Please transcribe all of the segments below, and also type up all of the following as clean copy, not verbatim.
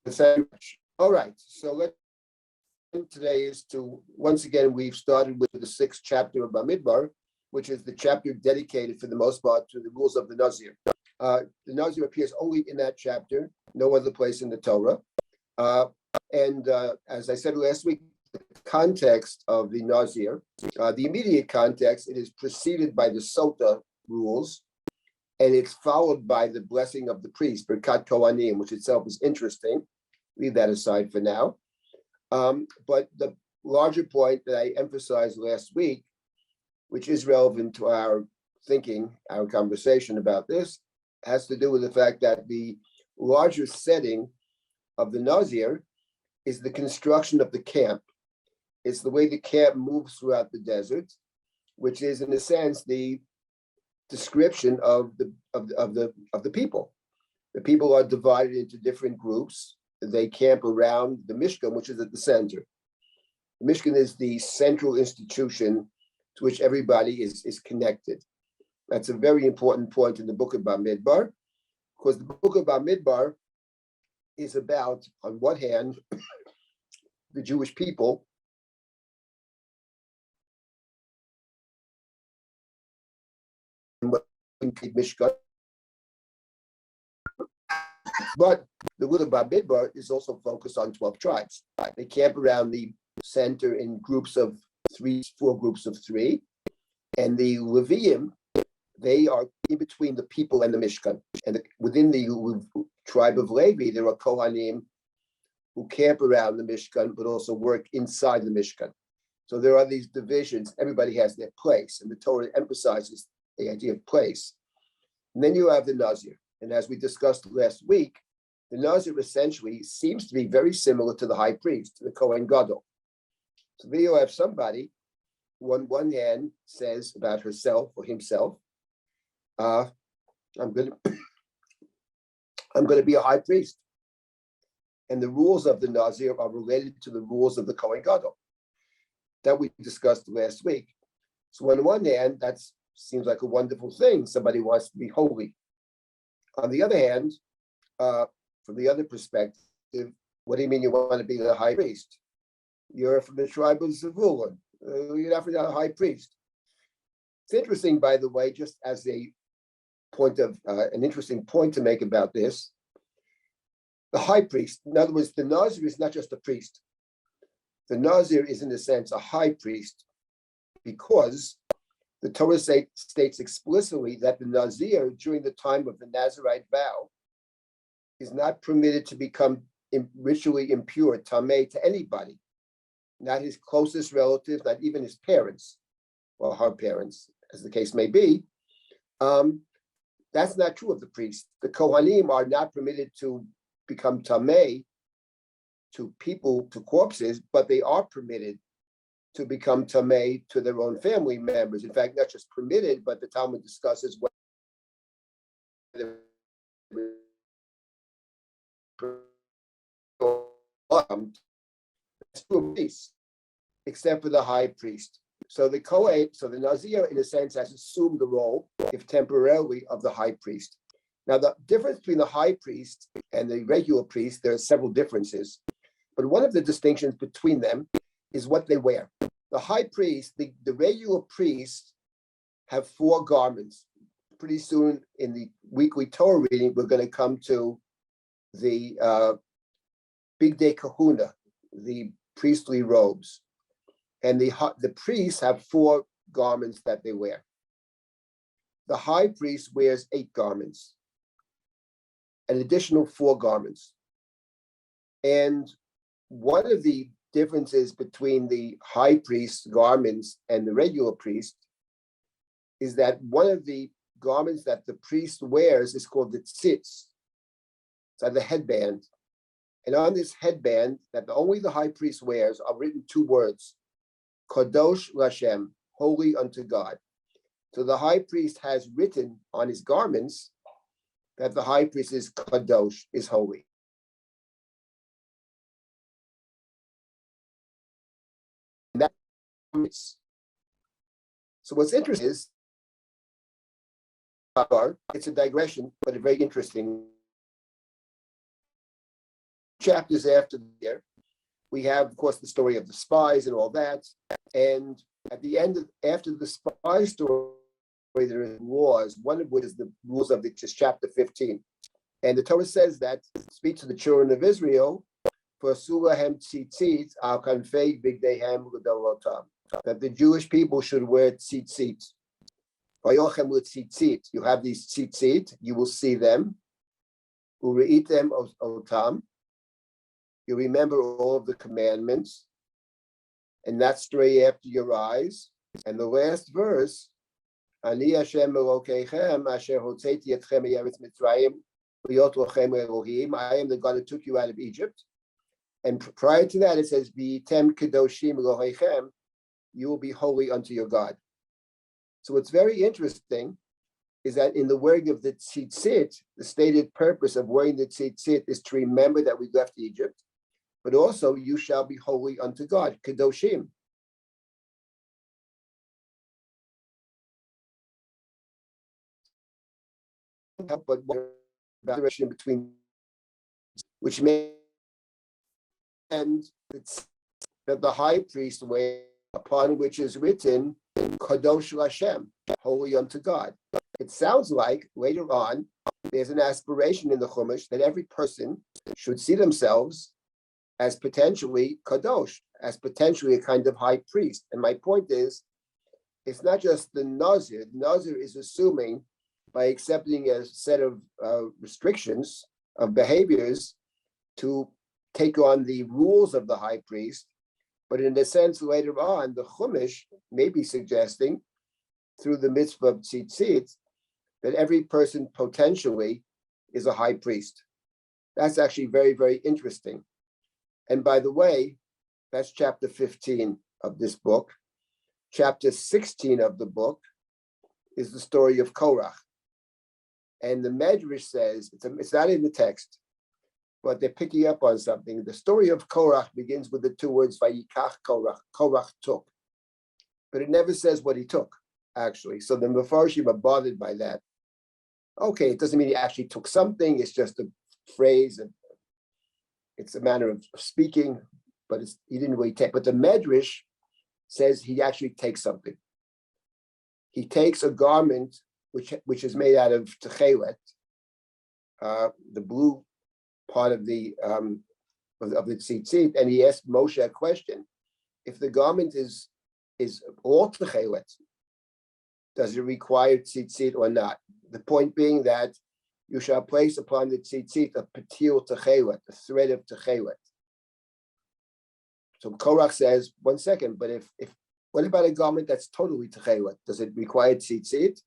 Thank you much. All right, so today is to, once again, we've started with the 6th chapter of Bamidbar, which is the chapter dedicated for the most part to the rules of the Nazir. The Nazir appears only in that chapter, no other place in the Torah. As I said last week, the context of the Nazir, the immediate context, it is preceded by the Sota rules, and it's followed by the blessing of the priest, Birkat Kohanim, which itself is interesting. Leave that aside for now. But the larger point that I emphasized last week, which is relevant to our thinking, our conversation about this, has to do with the fact that the larger setting of the Nazir is the construction of the camp. It's the way the camp moves throughout the desert, which is, in a sense, the description of the people. The people are divided into different groups. They camp around the Mishkan, which is at the center. The Mishkan is the central institution to which everybody is connected. That's a very important point in the book of Bamidbar, because the book of Bamidbar is about, on one hand, the Jewish people, Mishkan. But the book of Bamidbar is also focused on 12 tribes. They camp around the center in groups of 4 groups of 3. And the Leviim, they are in between the people and the Mishkan. And within the tribe of Levi, there are Kohanim who camp around the Mishkan, but also work inside the Mishkan. So there are these divisions. Everybody has their place. And the Torah emphasizes the idea of place. And then you have the Nazir. And as we discussed last week, the Nazir essentially seems to be very similar to the high priest, to the Kohen Gadol. So there you have somebody who on one hand says about herself or himself, I'm going to be a high priest. And the rules of the Nazir are related to the rules of the Kohen Gadol that we discussed last week. So on one hand, that seems like a wonderful thing. Somebody wants to be holy. On the other hand, from the other perspective, what do you mean you want to be the high priest? You're from the tribe of Zevulun. You're not a high priest. It's interesting, by the way, just as a point of an interesting point to make about this. The high priest, in other words, the Nazir is not just a priest. The Nazir is, in a sense, a high priest because the Torah states explicitly that the Nazir, during the time of the Nazarite vow, is not permitted to become ritually impure, tameh, to anybody, not his closest relatives, not even his parents, or her parents, as the case may be. That's not true of the priest. The Kohanim are not permitted to become tameh to people, to corpses, but they are permitted to become tameh to their own family members. In fact, not just permitted, but the Talmud discusses whether except for the high priest. So the Kohen, so the Nazir, in a sense, has assumed the role, if temporarily, of the high priest. Now, the difference between the high priest and the regular priest, there are several differences, but one of the distinctions between them is what they wear. The high priest, the regular priests have 4 garments. Pretty soon in the weekly Torah reading, we're going to come to the Big Day Kahuna, the priestly robes. And the priests have 4 garments that they wear. The high priest wears 8 garments, an additional 4 garments. And one of the differences between the high priest's garments and the regular priest is that one of the garments that the priest wears is called the tzitz. It's like the headband. And on this headband that only the high priest wears are written 2 words, Kadosh Lashem, holy unto God. So the high priest has written on his garments that the high priest is Kadosh, is holy. And that's, so what's interesting is, it's a digression, but a very interesting chapters after there, we have, of course, the story of the spies and all that. And at the end, after the spy story, there are laws, one of which is the rules of just chapter 15. And the Torah says that, speak to the children of Israel, for sulahem tzitzit al kanfei bigdehem l'dorotam, that the Jewish people should wear tzitzit. Vayochem l'tzitzit, you have these tzitzit, you will see them. Ureitem otam, you remember all of the commandments, and not stray after your eyes. And the last verse, Ani Hashem Elokeichem asher hotzeti etchem me'eretz Mitzrayim v'yot lochem Elohim, I am the God who took you out of Egypt. And prior to that, it says, V'yitem kedoshim Elohechem, you will be holy unto your God. So what's very interesting is that in the wearing of the tzitzit, the stated purpose of wearing the tzitzit is to remember that we left Egypt, but also you shall be holy unto God, kedoshim. But direction between, which means that the high priest way upon which is written Kadosh Lashem, holy unto God. It sounds like later on there's an aspiration in the Chumash that every person should see themselves as potentially Kadosh, as potentially a kind of high priest. And my point is, it's not just the Nazir. The Nazir is assuming by accepting a set of restrictions of behaviors to take on the rules of the high priest, but in a sense later on, the Chumash may be suggesting through the mitzvah of tzitzit that every person potentially is a high priest. That's actually very, very interesting. And by the way, that's chapter 15 of this book. Chapter 16 of the book is the story of Korach. And the Medrash says, it's not in the text, but they're picking up on something. The story of Korach begins with the two words, Vayikach Korach, Korach took. But it never says what he took, actually. So the Mefarshim are bothered by that. Okay, it doesn't mean he actually took something, it's just a phrase, and it's a manner of speaking, but he didn't really take. But the Medrash says he actually takes something. He takes a garment which is made out of techelet, the blue part of the tzitzit, and he asked Moshe a question: if the garment is all techelet, does it require tzitzit or not? The point being that you shall place upon the tzitzit a patil techelet, a thread of techelet. So Korach says, 1 second, but if what about a garment that's totally techelet? Does it require tzitzit?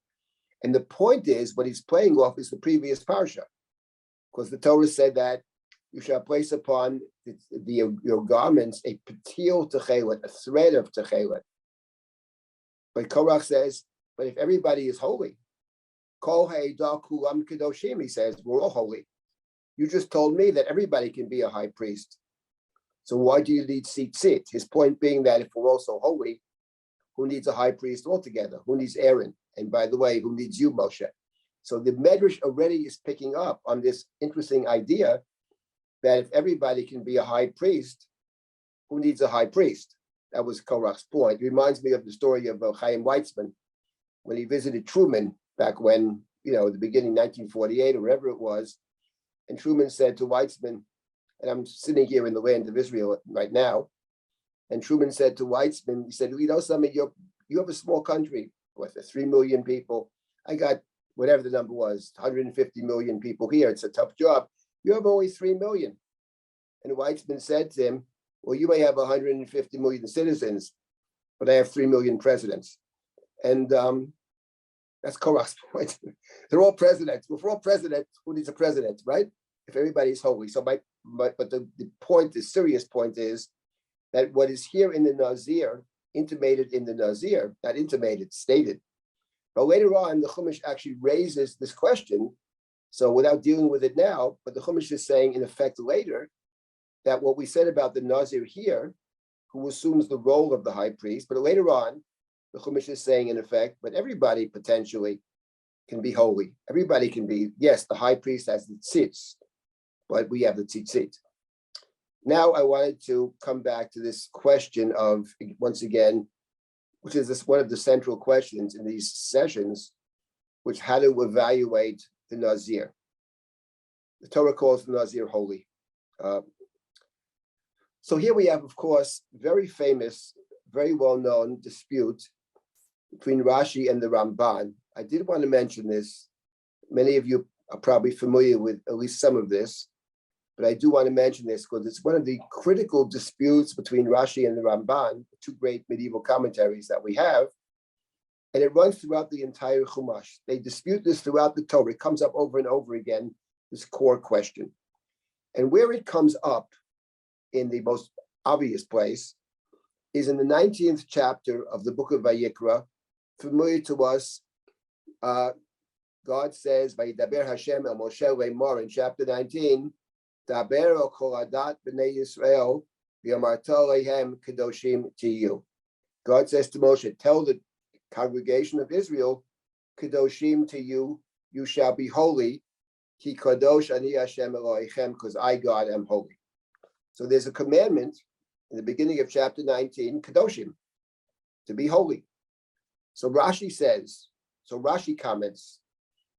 And the point is, what he's playing off is the previous parsha, because the Torah said that you shall place upon your garments a patil techelet, a thread of techelet. But Korach says, but if everybody is holy, kol ha'edah kulam kedoshim, he says, we're all holy. You just told me that everybody can be a high priest. So why do you need tzitzit? His point being that if we're also holy, who needs a high priest altogether? Who needs Aaron? And by the way, who needs you, Moshe? So the Medrash already is picking up on this interesting idea that if everybody can be a high priest, who needs a high priest? That was Korach's point. It reminds me of the story of Chaim Weizmann when he visited Truman back when, the beginning, 1948 or whatever it was. And Truman said to Weizmann, and I'm sitting here in the land of Israel right now, and Truman said to Weizmann, he said, something, you have a small country with 3 million people. I got whatever the number was, 150 million people here. It's a tough job. You have only 3 million. And Weizmann said to him, well, you may have 150 million citizens, but I have 3 million presidents. And that's Korach's point. They're all presidents. Well, if we're all presidents, who needs a president, right? If everybody's holy. So but the point, the serious point is that what is here in the Nazir, intimated in the Nazir, not intimated, stated. But later on, the Chumash actually raises this question. So without dealing with it now, but the Chumash is saying in effect later that what we said about the Nazir here, who assumes the role of the high priest, but later on, the Chumash is saying in effect, but everybody potentially can be holy. Everybody can be, yes, the high priest has the tzitz, but we have the tzitzit. Now I wanted to come back to this question of, once again, which is one of the central questions in these sessions, which how to evaluate the Nazir. The Torah calls the Nazir holy. So here we have, of course, very famous, very well-known dispute between Rashi and the Ramban. I did want to mention this. Many of you are probably familiar with at least some of this, but I do want to mention this because it's one of the critical disputes between Rashi and the Ramban, the two great medieval commentaries that we have, and it runs throughout the entire Chumash. They dispute this throughout the Torah. It comes up over and over again, this core question. And where it comes up in the most obvious place is in the 19th chapter of the book of Vayikra, familiar to us. God says, "Vayidaber Hashem el Moshe le'mor," in chapter 19, "Daber el kol adat b'nei Yisrael v'yamarta lehem kadoshim tiyu." God says to Moshe, "Tell the congregation of Israel, kadoshim tiyu, you shall be holy, ki kadosh ani Hashem Elohechem, because I, God, am holy." So there's a commandment in the beginning of chapter 19, kadoshim, to be holy. So Rashi comments,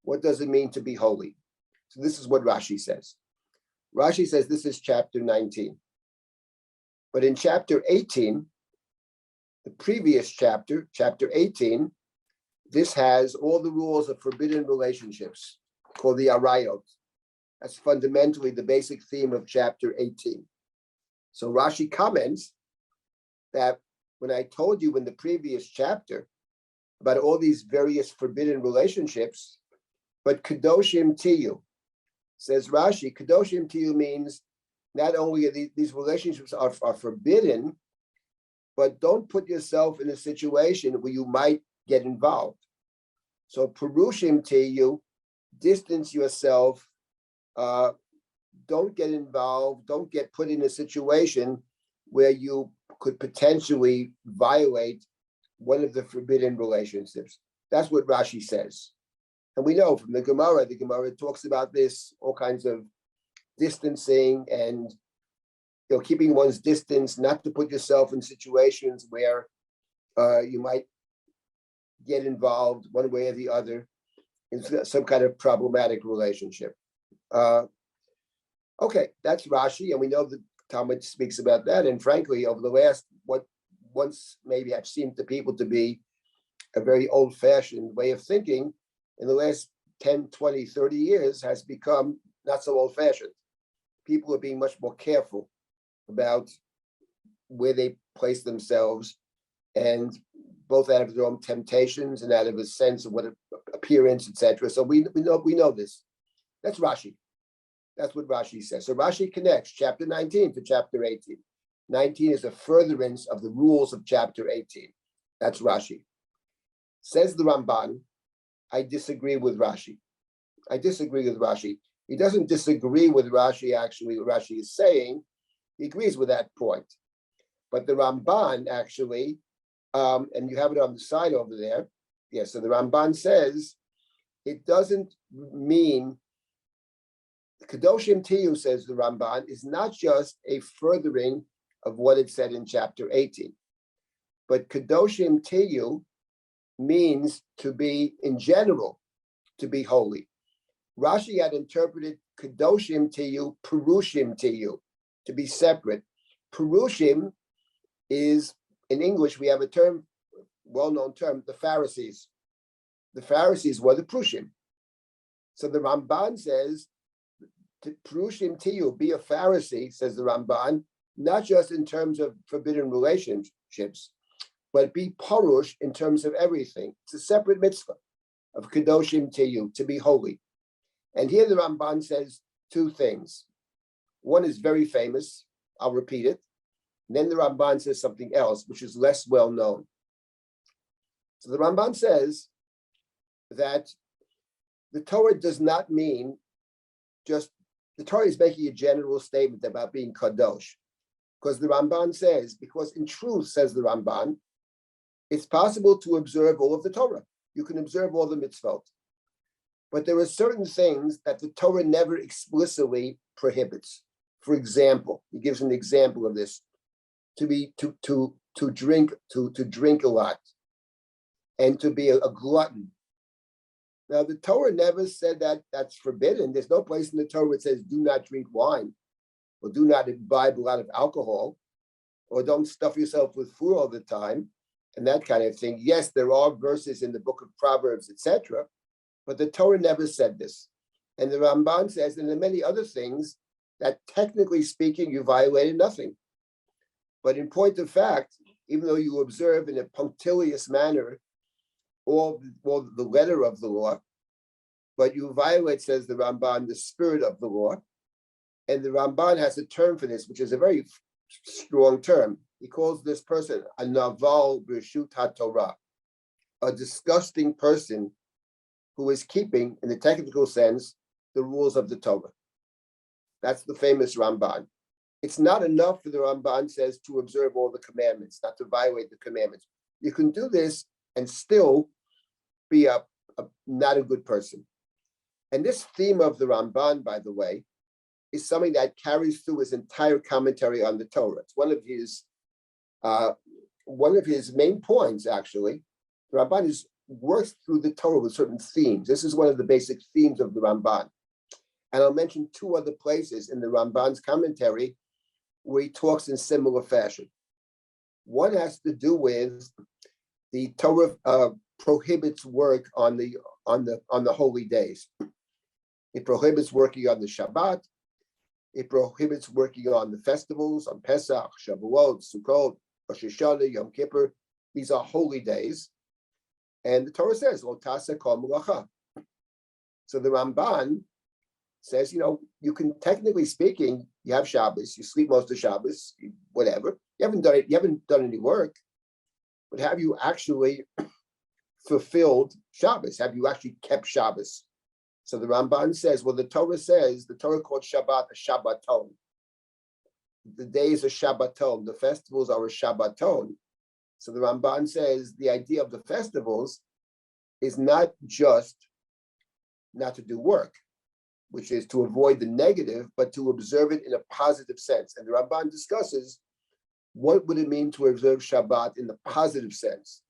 what does it mean to be holy? So this is what Rashi says. Rashi says this is chapter 19. But in chapter 18, the previous chapter, chapter 18, this has all the rules of forbidden relationships called the arayot. That's fundamentally the basic theme of chapter 18. So Rashi comments that when I told you in the previous chapter about all these various forbidden relationships, but kadoshim tiyu, says Rashi, kadoshim tiyu means not only are these relationships are forbidden, but don't put yourself in a situation where you might get involved. So perushim tiyu, distance yourself, don't get involved, don't get put in a situation where you could potentially violate one of the forbidden relationships. That's what Rashi says. And we know from the Gemara talks about this, all kinds of distancing and keeping one's distance, not to put yourself in situations where you might get involved one way or the other in some kind of problematic relationship. Okay, that's Rashi, and we know the Talmud speaks about that. And frankly, over the last, what once maybe I've seemed to people to be a very old-fashioned way of thinking, in the last 10, 20, 30 years has become not so old-fashioned. People are being much more careful about where they place themselves, and both out of their own temptations and out of a sense of what appearance, etc. So we know this. That's Rashi. That's what Rashi says. So Rashi connects chapter 19 to chapter 18. 19 is a furtherance of the rules of chapter 18. That's Rashi. Says the Ramban, I disagree with Rashi. He doesn't disagree with Rashi, actually, what Rashi is saying. He agrees with that point. But the Ramban, actually, and you have it on the side over there. Yeah, so the Ramban says, it doesn't mean, Kadoshim Tiyu, says the Ramban, is not just a furthering of what it said in chapter 18. But Kadoshim Tiyu means to be, in general, to be holy. Rashi had interpreted Kadoshim Tiyu, Purushim Tiyu, to be separate. Purushim is, in English, we have a term, well-known term, the Pharisees. The Pharisees were the Prushim. So the Ramban says, Purushim Tiyu, be a Pharisee, says the Ramban, not just in terms of forbidden relationships, but be Purush in terms of everything. It's a separate mitzvah of Kadoshim Tiyu, to be holy. And here the Ramban says two things. One is very famous, I'll repeat it. And then the Ramban says something else, which is less well known. So the Ramban says that the Torah does not mean just, the Torah is making a general statement about being kadosh. Because the Ramban says, because in truth, says the Ramban, it's possible to observe all of the Torah. You can observe all the mitzvot. But there are certain things that the Torah never explicitly prohibits. For example, he gives an example of this: to drink a lot, and to be a glutton. Now, the Torah never said that that's forbidden. There's no place in the Torah where it says do not drink wine, or do not imbibe a lot of alcohol, or don't stuff yourself with food all the time, and that kind of thing. Yes, there are verses in the book of Proverbs, etc., but the Torah never said this. And the Ramban says, and there are many other things, that technically speaking, you violated nothing. But in point of fact, even though you observe in a punctilious manner all the letter of the law, but you violate, says the Ramban, the spirit of the law. And the Ramban has a term for this, which is a very strong term. He calls this person a naval b'rshut haTorah, a disgusting person who is keeping, in the technical sense, the rules of the Torah. That's the famous Ramban. It's not enough for the Ramban says to observe all the commandments, not to violate the commandments. You can do this and still be not a good person. And this theme of the Ramban, by the way, is something that carries through his entire commentary on the Torah. It's one of his main points, actually. The Ramban works through the Torah with certain themes. This is one of the basic themes of the Ramban. And I'll mention two other places in the Ramban's commentary where he talks in similar fashion. One has to do with the Torah prohibits work on the holy days. It prohibits working on the Shabbat. It prohibits working on the festivals, on Pesach, Shavuot, Sukkot, Rosh Hashanah, Yom Kippur. These are holy days. And the Torah says, Lo tasa kol melacha. So the Ramban says, you can, technically speaking, you have Shabbos, you sleep most of Shabbos, whatever. You haven't done any work, but have you actually fulfilled Shabbos? Have you actually kept Shabbos? So the Ramban says, well, the Torah called Shabbat a Shabbaton. The days are Shabbaton, the festivals are a Shabbaton. So the Ramban says the idea of the festivals is not just not to do work, which is to avoid the negative, but to observe it in a positive sense. And the Ramban discusses what would it mean to observe Shabbat in the positive sense.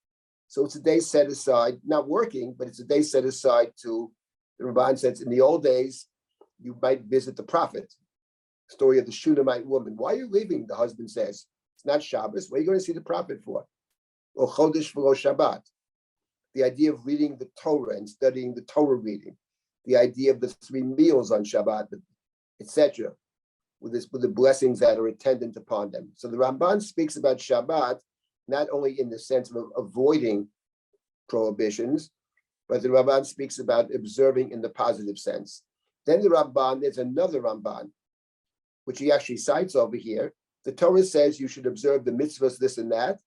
So it's a day set aside, not working, but it's a day set aside to, the Ramban says, in the old days, you might visit the prophet. Story of the Shunammite woman. Why are you leaving? The husband says, it's not Shabbos. What are you going to see the prophet for? Or Chodesh v'lo Shabbat. The idea of reading the Torah and studying the Torah reading. The idea of the 3 meals on Shabbat, etc., with the blessings that are attendant upon them. So the Ramban speaks about Shabbat not only in the sense of avoiding prohibitions, but the Ramban speaks about observing in the positive sense. Then there's another Ramban, which he actually cites over here. The Torah says you should observe the mitzvahs, this and that.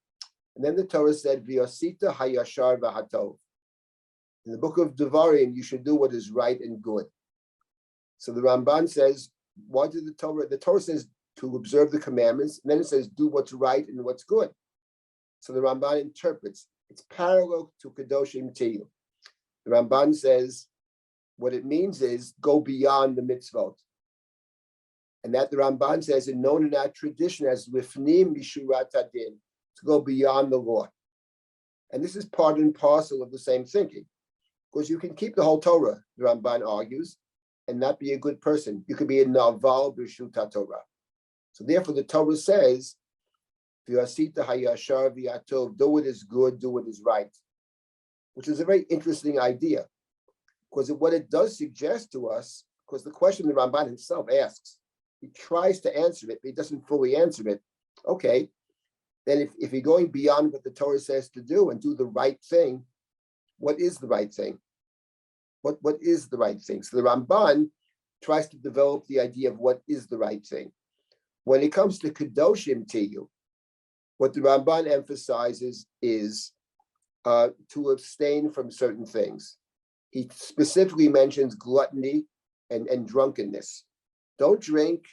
And then the Torah said, V'yasita hayashar v'hatov. In the book of Devarim, you should do what is right and good. So the Ramban says, why did the Torah says to observe the commandments, and then it says do what's right and what's good. So the Ramban interprets, it's parallel to Kedoshim Tiyu. The Ramban says, what it means is go beyond the mitzvot. And that the Ramban says, and known in our tradition as Lifnim Mishurat Adin, to go beyond the law. And this is part and parcel of the same thinking. Because you can keep the whole Torah, the Ramban argues, and not be a good person. You could be a naval b'rshut haTorah. So therefore the Torah says, V'yasita hayashar v'yatov, do what is good, do what is right. Which is a very interesting idea. Because what it does suggest to us, because the question the Ramban himself asks, he tries to answer it, but he doesn't fully answer it. Okay, then if you're going beyond what the Torah says to do and do the right thing, what is the right thing? What is the right thing? So the Ramban tries to develop the idea of what is the right thing. When it comes to Kedoshim Tiyu, what the Ramban emphasizes is to abstain from certain things. He specifically mentions gluttony and drunkenness. Don't drink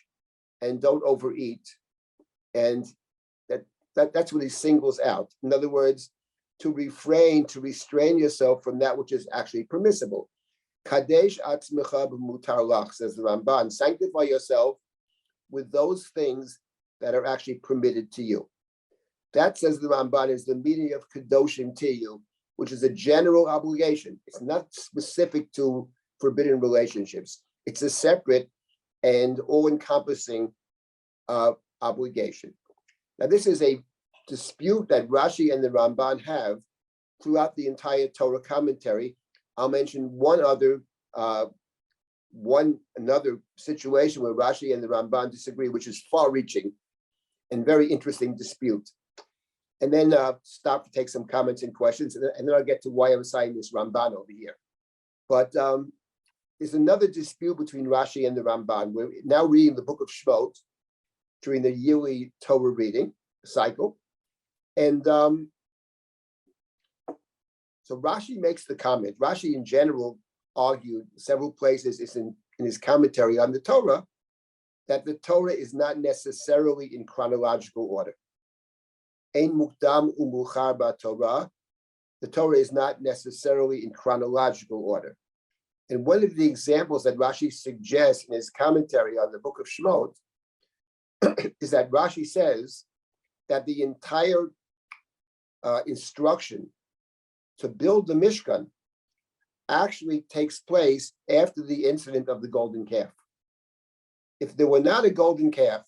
and don't overeat. And that's what he singles out. In other words, to restrain yourself from that which is actually permissible. Kadesh atzmecha b'mutar lach, says the Ramban. Sanctify yourself with those things that are actually permitted to you. That, says the Ramban, is the meaning of kadoshim to you, which is a general obligation. It's not specific to forbidden relationships. It's a separate and all-encompassing obligation. Now, this is a dispute that Rashi and the Ramban have throughout the entire Torah commentary. I'll mention another situation where Rashi and the Ramban disagree, which is far-reaching and very interesting dispute. And then stop to take some comments and questions, and then I'll get to why I'm citing this Ramban over here. But there's another dispute between Rashi and the Ramban. We're now reading the book of Shmot during the yearly Torah reading cycle. And so Rashi makes the comment. Rashi in general argued several places in his commentary on the Torah that the Torah is not necessarily in chronological order. Ein mukdam umuchar b'Torah. The Torah is not necessarily in chronological order. And one of the examples that Rashi suggests in his commentary on the book of Shemot is that Rashi says that the entire instruction to build the Mishkan actually takes place after the incident of the golden calf. If there were not a golden calf,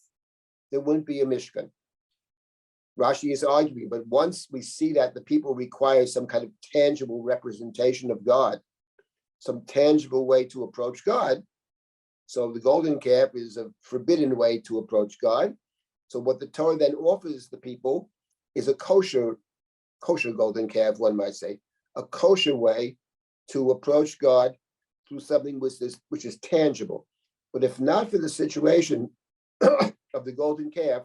there wouldn't be a Mishkan. Rashi is arguing, but once we see that the people require some kind of tangible representation of God, some tangible way to approach God, so the golden calf is a forbidden way to approach God. So what the Torah then offers the people is a kosher golden calf, one might say, a kosher way to approach God through something which is tangible. But if not for the situation of the golden calf,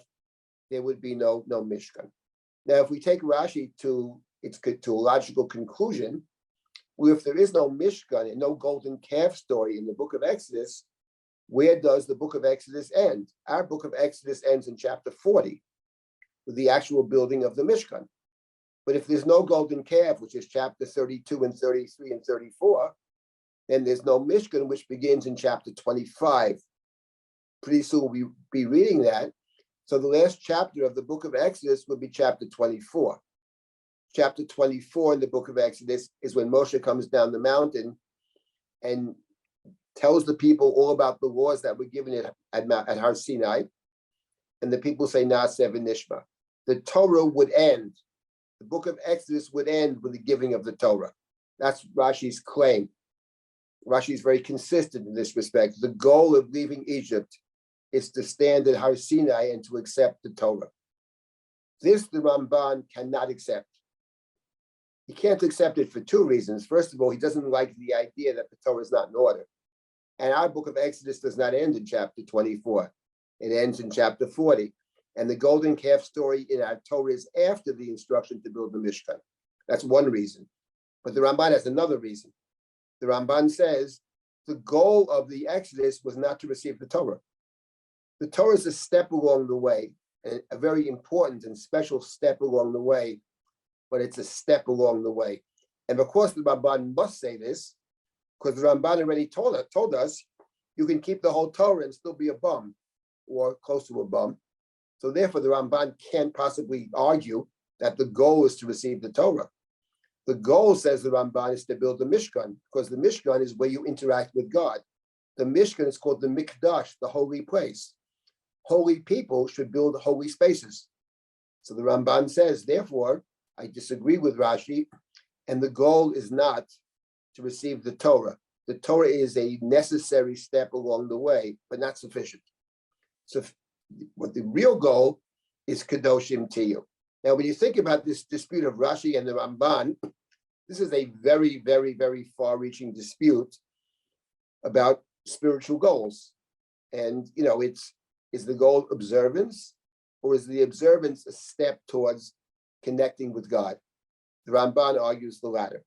there would be no Mishkan. Now, if we take Rashi to a logical conclusion, where if there is no Mishkan and no golden calf story in the book of Exodus, where does the book of Exodus end? Our book of Exodus ends in chapter 40 with the actual building of the Mishkan. But if there's no golden calf, which is chapter 32 and 33 and 34, then there's no Mishkan, which begins in chapter 25. Pretty soon we'll be reading that. So the last chapter of the book of Exodus would be chapter 24. Chapter 24 in the book of Exodus is when Moshe comes down the mountain and tells the people all about the laws that were given at Har Sinai. And the people say, Na'aseh v'nishma. The Torah would end. The book of Exodus would end with the giving of the Torah. That's Rashi's claim. Rashi is very consistent in this respect. The goal of leaving Egypt is to stand at Har Sinai and to accept the Torah. This the Ramban cannot accept. He can't accept it for two reasons. First of all, he doesn't like the idea that the Torah is not in order. And our book of Exodus does not end in chapter 24. It ends in chapter 40. And the golden calf story in our Torah is after the instruction to build the Mishkan. That's one reason. But the Ramban has another reason. The Ramban says the goal of the Exodus was not to receive the Torah. The Torah is a step along the way, a very important and special step along the way, but it's a step along the way. And of course, the Ramban must say this, because the Ramban already told us you can keep the whole Torah and still be a bum, or close to a bum. So therefore, the Ramban can't possibly argue that the goal is to receive the Torah. The goal, says the Ramban, is to build the Mishkan, because the Mishkan is where you interact with God. The Mishkan is called the Mikdash, the holy place. Holy people should build holy spaces. So the Ramban says, therefore, I disagree with Rashi, and the goal is not to receive the Torah. The Torah is a necessary step along the way, but not sufficient. So what the real goal is kadoshim to you. Now, when you think about this dispute of Rashi and the Ramban, this is a very, very, very far-reaching dispute about spiritual goals. And, is the goal observance, or is the observance a step towards connecting with God? The Ramban argues the latter.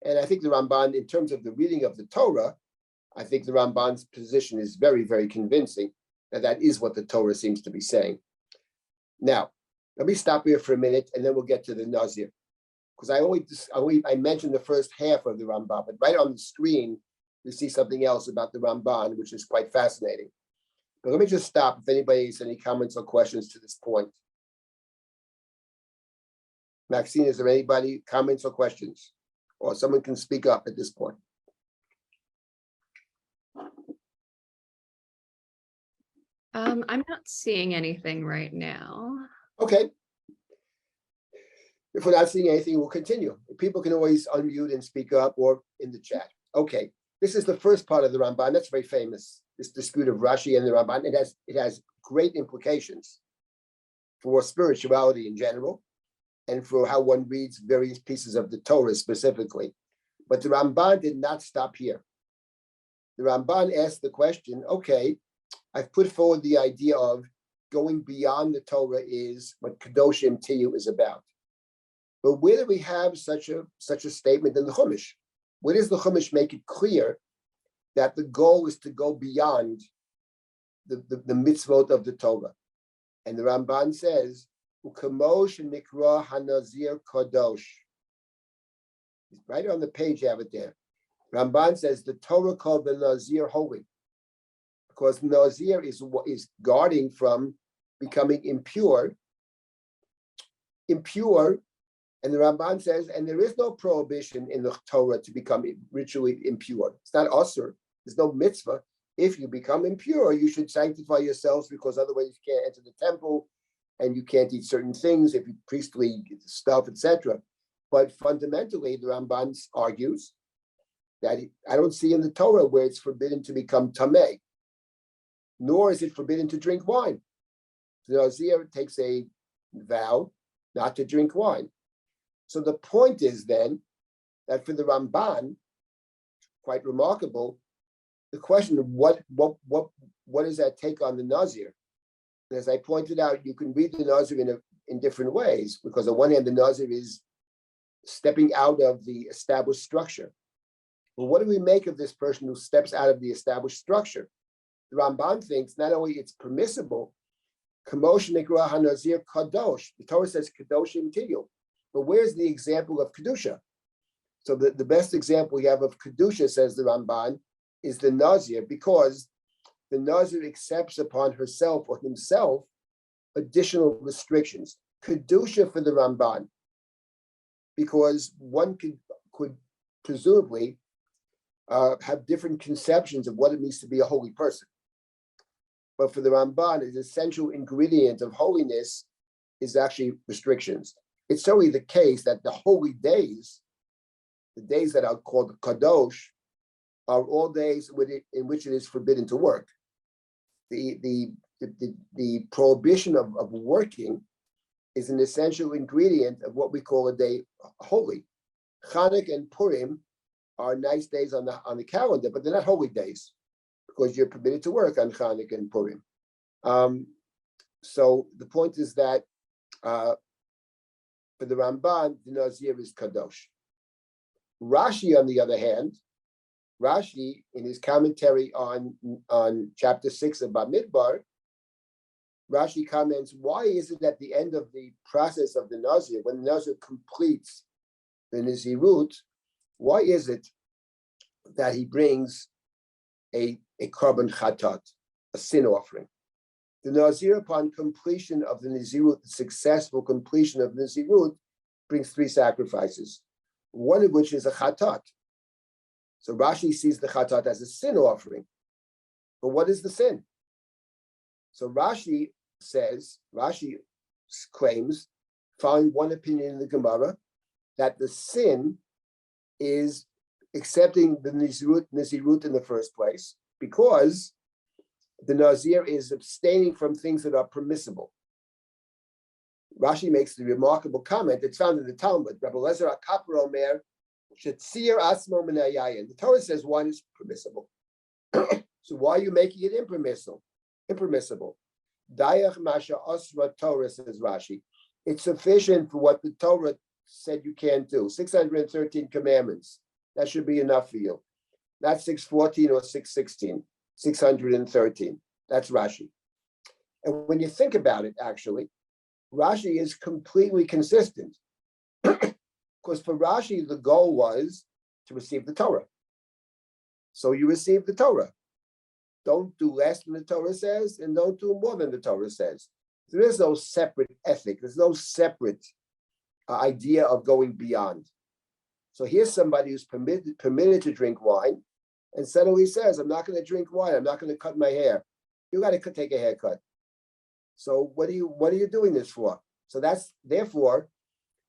And I think the Ramban, in terms of the reading of the Torah, I think the Ramban's position is very, very convincing that is what the Torah seems to be saying. Now, let me stop here for a minute, and then we'll get to the Nazir. Because I mentioned the first half of the Ramban, but right on the screen, you see something else about the Ramban, which is quite fascinating. But let me just stop if anybody has any comments or questions to this point. Maxine, is there anybody comments or questions? Or someone can speak up at this point. I'm not seeing anything right now. Okay. If we're not seeing anything, we'll continue. People can always unmute and speak up or in the chat. Okay. This is the first part of the Ramban. That's very famous. This dispute of Rashi and the Ramban. It has great implications for spirituality in general and for how one reads various pieces of the Torah specifically. But the Ramban did not stop here. The Ramban asked the question, okay, I've put forward the idea of going beyond the Torah is what Kedoshim Tiyu is about. But where do we have such a statement in the Chumash? Where does the Chumash make it clear that the goal is to go beyond the mitzvot of the Torah? And the Ramban says, Ukamosh Nikra HaNazir Kadosh. Right on the page, you have it there. Ramban says the Torah called the Nazir holy, because Nazir is guarding from becoming impure, and the Ramban says, and there is no prohibition in the Torah to become ritually impure. It's not usur. There's no mitzvah. If you become impure, you should sanctify yourselves, because otherwise you can't enter the temple and you can't eat certain things, if you priestly stuff, etc. But fundamentally, the Ramban argues that I don't see in the Torah where it's forbidden to become tameh, nor is it forbidden to drink wine. The Nazir takes a vow not to drink wine. So the point is then that for the Ramban, quite remarkable, the question of what is that take on the Nazir? And as I pointed out, you can read the Nazir in different ways, because on one hand, the Nazir is stepping out of the established structure. Well, what do we make of this person who steps out of the established structure? The Ramban thinks not only it's permissible, Kamosh Nikra HaNazir Kadosh. The Torah says Kadoshim Tiyu. But where's the example of Kedusha? So the best example we have of Kedusha, says the Ramban, is the Nazir, because the Nazir accepts upon herself or himself additional restrictions. Kedusha for the Ramban, because one could presumably have different conceptions of what it means to be a holy person. But for the Ramban, an essential ingredient of holiness is actually restrictions. It's certainly the case that the holy days, the days that are called Kadosh, are all days in which it is forbidden to work. The prohibition of working is an essential ingredient of what we call a day holy. Chanukah and Purim are nice days on the calendar, but they're not holy days, because you're permitted to work on Chanukah and Purim. So the point is that for the Ramban, the Nazir is Kadosh. Rashi, on the other hand, Rashi, in his commentary on chapter 6 of Bamidbar, Rashi comments, why is it at the end of the process of the Nazir, when the Nazir completes the Nazirut, why is it that he brings a korban chatat, a sin offering? The Nazir, upon completion of the Nazirut, the successful completion of the Nazirut, brings 3 sacrifices, one of which is a chatat. So Rashi sees the chatat as a sin offering. But what is the sin? So Rashi claims, following one opinion in the Gemara, that the sin is accepting the Nazirut in the first place, because the Nazir is abstaining from things that are permissible. Rashi makes the remarkable comment, it's found in the Talmud, Rabbi Lezer HaKapar Omer, Shetzir Asmo Min Hayayin. The Torah says wine is permissible. So why are you making it impermissible? Dayach Masha Osra Torah, says Rashi. It's sufficient for what the Torah said you can't do. 613 commandments. That should be enough for you. Not 614 or 616. 613. That's Rashi. And when you think about it, actually, Rashi is completely consistent. Because for Rashi, the goal was to receive the Torah. So you receive the Torah. don't do less than the Torah says, and don't do more than the Torah says. There is no separate ethic. There's no separate idea of going beyond. So here's somebody who's permitted to drink wine, and suddenly says, I'm not going to drink wine. I'm not going to cut my hair. You got to take a haircut. So what are you doing this for? So that's, therefore,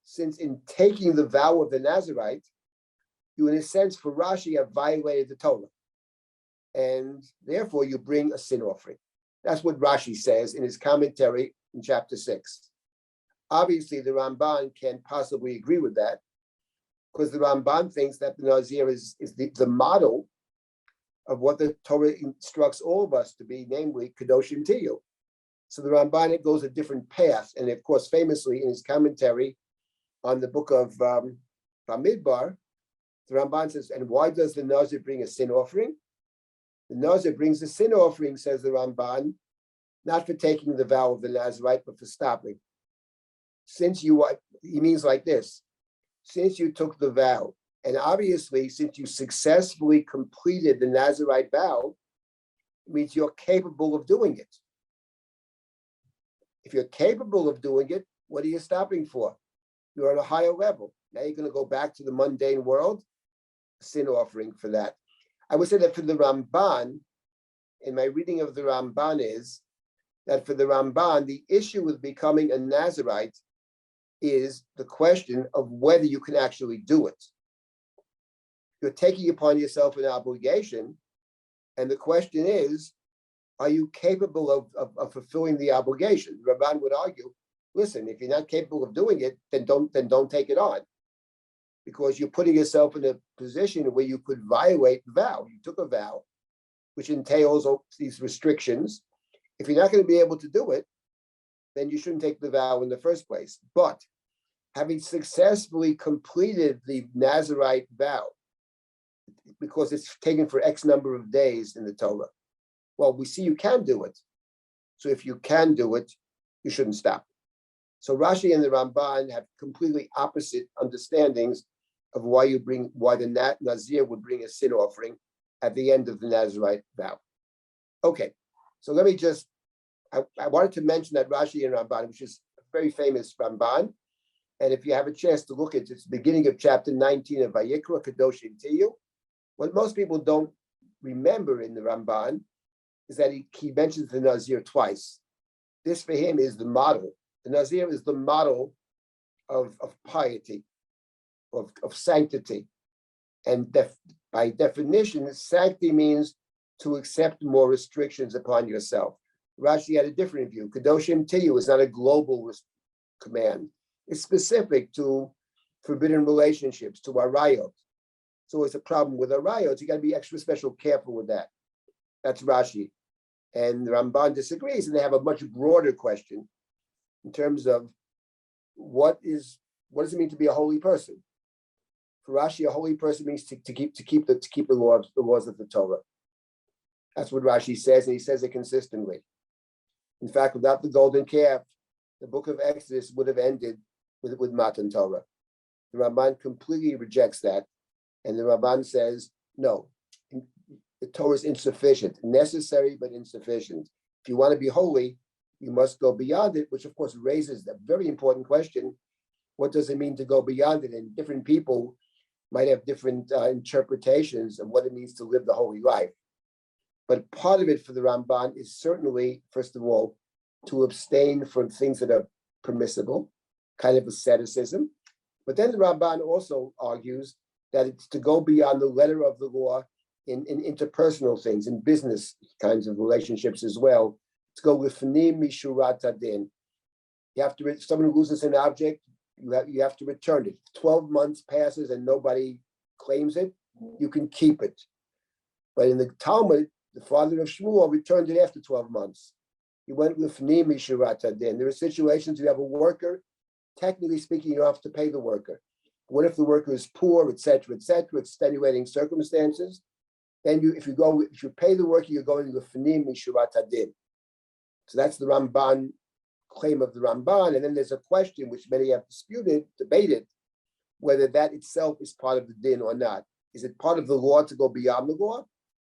since in taking the vow of the Nazarite, you, in a sense, for Rashi, have violated the Torah. And therefore, you bring a sin offering. That's what Rashi says in his commentary in chapter 6. Obviously, the Ramban can't possibly agree with that, because the Ramban thinks that the Nazir is the model of what the Torah instructs all of us to be, namely, Kedoshim Tiyu. So the Ramban goes a different path. And of course, famously in his commentary on the book of Bamidbar, the Ramban says, and why does the Nazir bring a sin offering? The Nazir brings a sin offering, says the Ramban, not for taking the vow of the Nazarite, but for stopping. Since you, he means like this, since you took the vow, and obviously since you successfully completed the Nazarite vow, it means you're capable of doing it. If you're capable of doing it, what are you stopping for? You're on a higher level. Now you're going to go back to the mundane world, a sin offering for that. I would say that for the Ramban, in my reading of the Ramban, is that for the Ramban, the issue with becoming a Nazarite is the question of whether you can actually do it. You're taking upon yourself an obligation, and the question is, are you capable of fulfilling the obligation? Rabbi would argue, listen, if you're not capable of doing it, then don't take it on, because you're putting yourself in a position where you could violate the vow. You took a vow, which entails these restrictions. If you're not going to be able to do it, then you shouldn't take the vow in the first place. But having successfully completed the Nazarite vow, because it's taken for X number of days in the Torah, well, we see you can do it. So if you can do it, you shouldn't stop. So Rashi and the Ramban have completely opposite understandings of why the Nazir would bring a sin offering at the end of the Nazarite vow. Okay, so let me just, I wanted to mention that Rashi and Ramban, which is a very famous Ramban, and if you have a chance to look at it, it's the beginning of chapter 19 of Vayikra Kedoshim Tiyu. What most people don't remember in the Ramban is that he mentions the Nazir twice. This for him is the model. The Nazir is the model of piety, of sanctity. And by definition, sanctity means to accept more restrictions upon yourself. Rashi had a different view. Kedoshim Tiyu is not a global command. It's specific to forbidden relationships, to arayot. So it's a problem with arayot. You got to be extra special careful with that. That's Rashi. And the Ramban disagrees, and they have a much broader question in terms of what does it mean to be a holy person? For Rashi, a holy person means to keep the laws of the Torah. That's what Rashi says, and he says it consistently. In fact, without the golden calf, the book of Exodus would have ended with Matan Torah. The Ramban completely rejects that, and the Ramban says, no, the Torah is insufficient, necessary but insufficient. If you want to be holy, you must go beyond it, which of course raises a very important question. What does it mean to go beyond it? And different people might have different interpretations of what it means to live the holy life. But part of it for the Ramban is certainly, first of all, to abstain from things that are permissible, kind of asceticism. But then the Ramban also argues that it's to go beyond the letter of the law in interpersonal things, in business kinds of relationships as well. To go with Fnim Mishurat Adin. You have to, if someone loses an object, you have to return it. 12 months passes and nobody claims it, you can keep it. But in the Talmud, the father of Shmuel returned it after 12 months. He went with Fnim Mishurat Adin. There are situations you have a worker, technically speaking, you have to pay the worker. What if the worker is poor, etc., extenuating circumstances? Then if you pay the worker, you're going with Fnim Mishurat Adin. So that's the Ramban claim of the Ramban. And then there's a question which many have debated, whether that itself is part of the din or not. Is it part of the law to go beyond the law?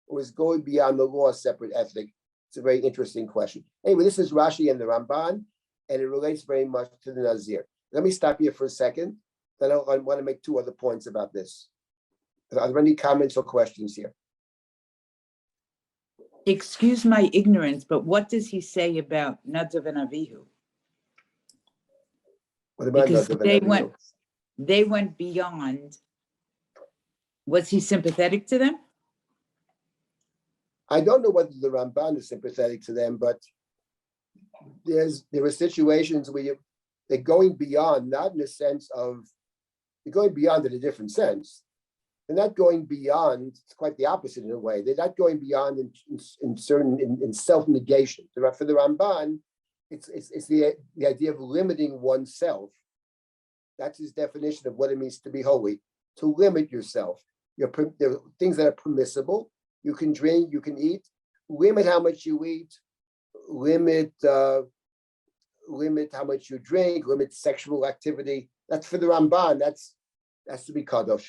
or is going beyond the law separate ethic? It's a very interesting question. Anyway, this is Rashi and the Ramban, and it relates very much to the Nazir. Let me stop here for a second. Then I want to make two other points about this. Are there any comments or questions here? Excuse my ignorance, but what does he say about Nadav and Avihu? What about Because Nadav? they went beyond. Was he sympathetic to them? I don't know whether the Ramban is sympathetic to them, but there are situations where they're going beyond, not in the sense of, they're going beyond in a different sense. They're not going beyond, it's quite the opposite in a way. They're not going beyond in self-negation. For the Ramban, it's the idea of limiting oneself. That's his definition of what it means to be holy, to limit yourself. There are things that are permissible. You can drink, you can eat, limit how much you eat, limit how much you drink, limit sexual activity. That's for the Ramban, that's to be kadosh.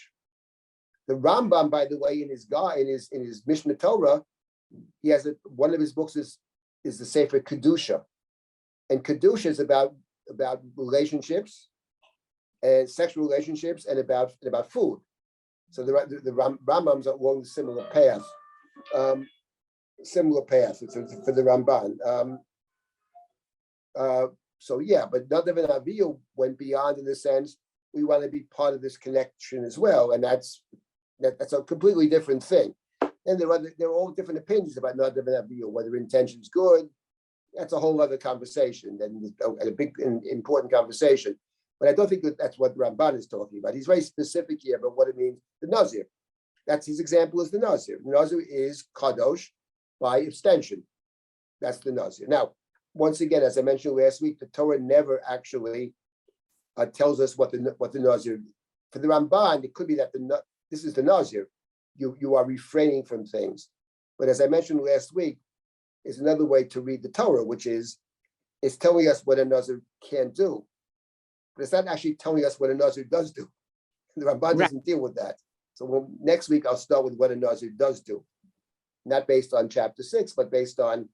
The Rambam, by the way, in his Mishnah Torah, he has one of his books is the Sefer Kedusha, and Kedusha is about relationships and sexual relationships and about food. So the Rambams are along the similar path. It's for the Ramban. So yeah, but Nadav and Avihu went beyond in the sense we want to be part of this connection as well, and that's a completely different thing. And there are all different opinions about Nadav and Avihu, whether intention's good. That's a whole other conversation and a big important conversation. But I don't think that's what Ramban is talking about. He's very specific here about what it means, the Nazir. That's his example is the Nazir. The Nazir is kadosh by abstention. That's the Nazir. Now, once again, as I mentioned last week, the Torah never actually tells us what the Nazir. For the Ramban, it could be that this is the Nazir. You are refraining from things. But as I mentioned last week, is another way to read the Torah, which is it's telling us what a Nazir can't do. But it's not actually telling us what a Nazir does do. The Ramban doesn't deal with that. So next week, I'll start with what a Nazir does do. Not based on chapter 6, but based on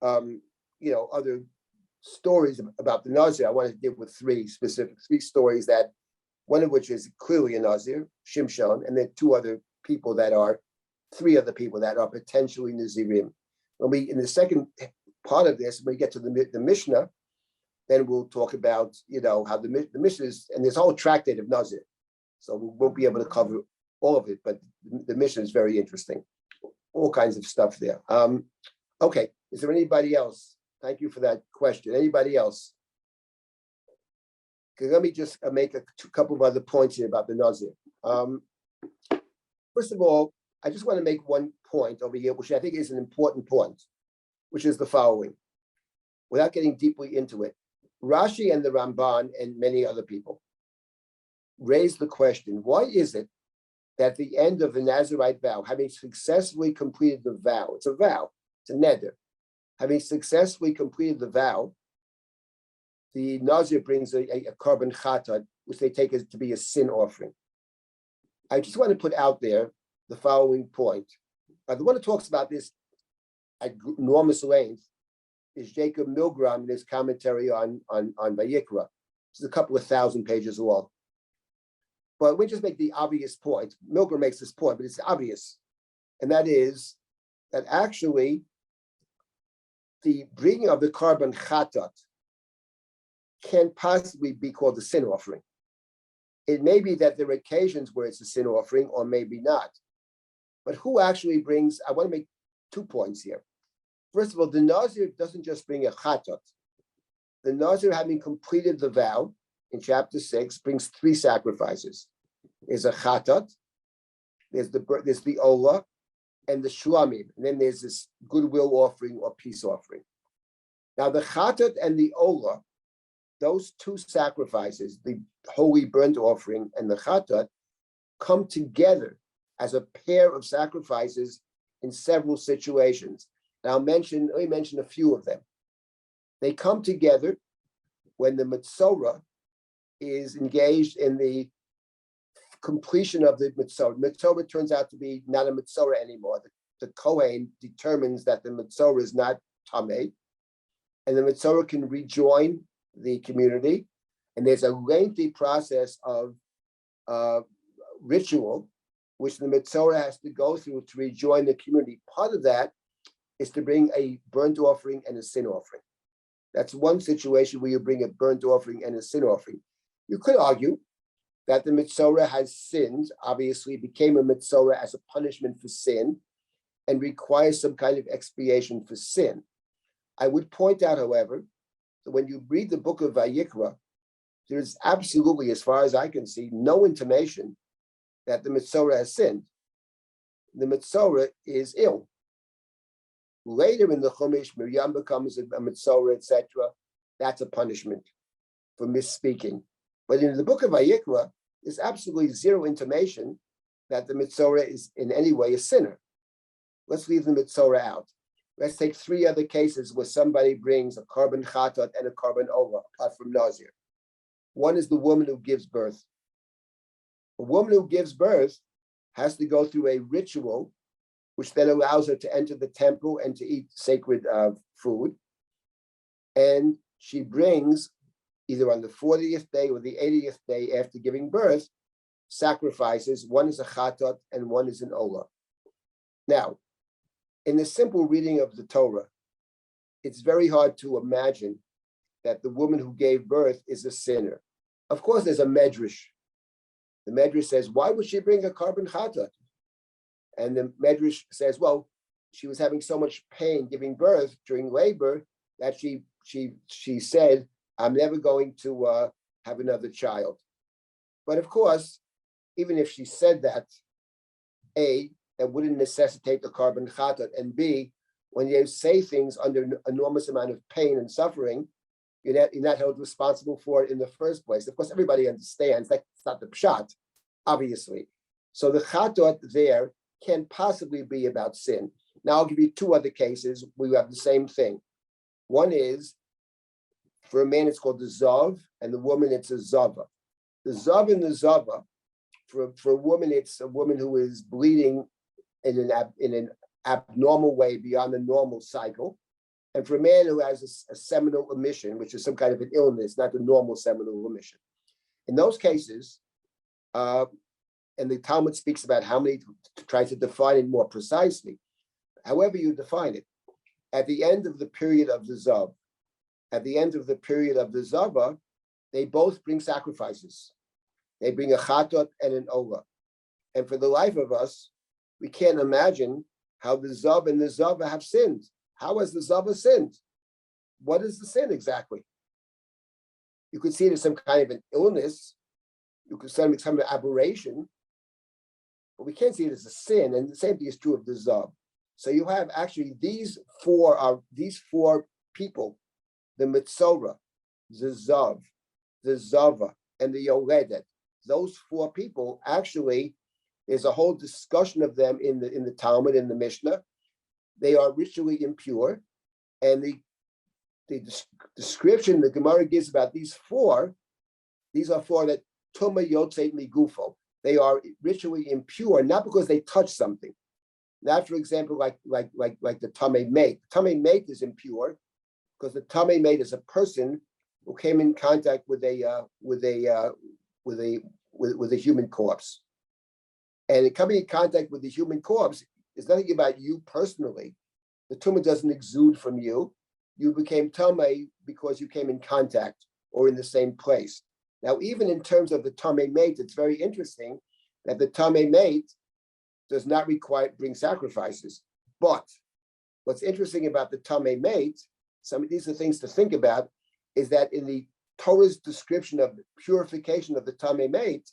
other stories about the Nazir. I want to deal with three stories that, one of which is clearly a Nazir, Shimshon, and then three other people that are potentially Nazirim. In the second part of this, when we get to the Mishnah, then we'll talk about how the Mishnah is, and there's a whole tractate of Nazir, so we won't be able to cover all of it, but the Mishnah is very interesting. All kinds of stuff there. Okay, is there anybody else? Thank you for that question. Anybody else? Okay, let me just make a couple of other points here about the Nazir. First of all, I just want to make one point over here, which I think is an important point, which is the following. Without getting deeply into it, Rashi and the Ramban and many other people raise the question, why is it that at the end of the Nazarite vow, having successfully completed the vow, it's a vow, it's a neder, having successfully completed the vow, the Nazir brings a korban chatat, which they take as to be a sin offering. I just want to put out there the following point. The one who talks about this at enormous length is Jacob Milgram in his commentary on Vayikra. It's a couple of thousand pages long. But we just make the obvious point. Milgram makes this point, but it's obvious. And that is that actually the bringing of the korban chatat can't possibly be called a sin offering. It may be that there are occasions where it's a sin offering, or maybe not. But who actually brings, I want to make 2 points here. First of all, the Nazir doesn't just bring a chatat. The Nazir, having completed the vow in chapter 6, brings 3 sacrifices. There's a chatat, there's the olah, and the shlamim. And then there's this goodwill offering or peace offering. Now the chatat and the olah, those 2 sacrifices, the holy burnt offering and the chatat, come together as a pair of sacrifices in several situations. And let me mention a few of them. They come together when the Metzorah is engaged in the completion of the Metzorah. Metzorah turns out to be not a Metzorah anymore. the Kohen determines that the Metzora is not Tameh, and the Metzora can rejoin the community. And there's a lengthy process of ritual, which the Metzora has to go through to rejoin the community. Part of that is to bring a burnt offering and a sin offering. That's one situation where you bring a burnt offering and a sin offering. You could argue that the Metzora has sinned, obviously became a Metzora as a punishment for sin, and requires some kind of expiation for sin. I would point out, however, that when you read the book of Vayikra, there's absolutely, as far as I can see, no intimation that the Metzora has sinned. The Metzora is ill. Later in the Chumash, Miriam becomes a Metzora, etc. That's a punishment for misspeaking. But in the book of Vayikra, there's absolutely zero intimation that the Metzora is in any way a sinner. Let's leave the Metzora out. Let's take three other cases where somebody brings a carbon chatat and a carbon ola, apart from Nazir. One is the woman who gives birth. A woman who gives birth has to go through a ritual, which then allows her to enter the temple and to eat sacred food. And she brings, either on the 40th day or the 80th day after giving birth, sacrifices. One is a chatat and one is an ola. Now, in the simple reading of the Torah, it's very hard to imagine that the woman who gave birth is a sinner. Of course, there's a medrash. The medrash says, why would she bring a carbon chatat? And the medrash says, well, she was having so much pain giving birth during labor that she said, I'm never going to have another child. But of course, even if she said that, A, that wouldn't necessitate the carbon chatat, and B, when you say things under an enormous amount of pain and suffering, you're not held responsible for it in the first place. Of course, everybody understands that's not the pshat, obviously. So the chatat there can't possibly be about sin. Now I'll give you two other cases where you have the same thing. One is, for a man, it's called the zav, and the woman, it's a zava. The zav and the zava, for a woman, it's a woman who is bleeding in an abnormal way beyond the normal cycle. And for a man who has a seminal emission, which is some kind of an illness, not the normal seminal emission. In those cases, and the Talmud speaks about how many, tries to define it more precisely. However you define it, at the end of the period of the zav, at the end of the period of the zava, they both bring sacrifices. They bring a chatat and an ola. And for the life of us, we can't imagine how the zav and the zava have sinned. How has the zava sinned? What is the sin exactly? You could see it as some kind of an illness. You could see it as some aberration, but we can't see it as a sin. And the same thing is true of the zav. So you have actually these four people: the Metzora, the zav, the zava, and the yoledet. Those four people, actually, there's a whole discussion of them in the Talmud, in the Mishnah. They are ritually impure, and the description the Gemara gives about these are four that tuma yotzeit migufo. They are ritually impure, not because they touch something. Not, for example, like the tamei mate. Tamei mate is impure because the tamei mate is a person who came in contact with a human corpse, and coming in contact with the human corpse is nothing about you personally. The tumah doesn't exude from you. You became tamei because you came in contact or in the same place. Now, even in terms of the tamei mate, it's very interesting that the tamei mate does not bring sacrifices. But what's interesting about the tamei mate, some of these are things to think about, is that in the Torah's description of the purification of the tamei mate,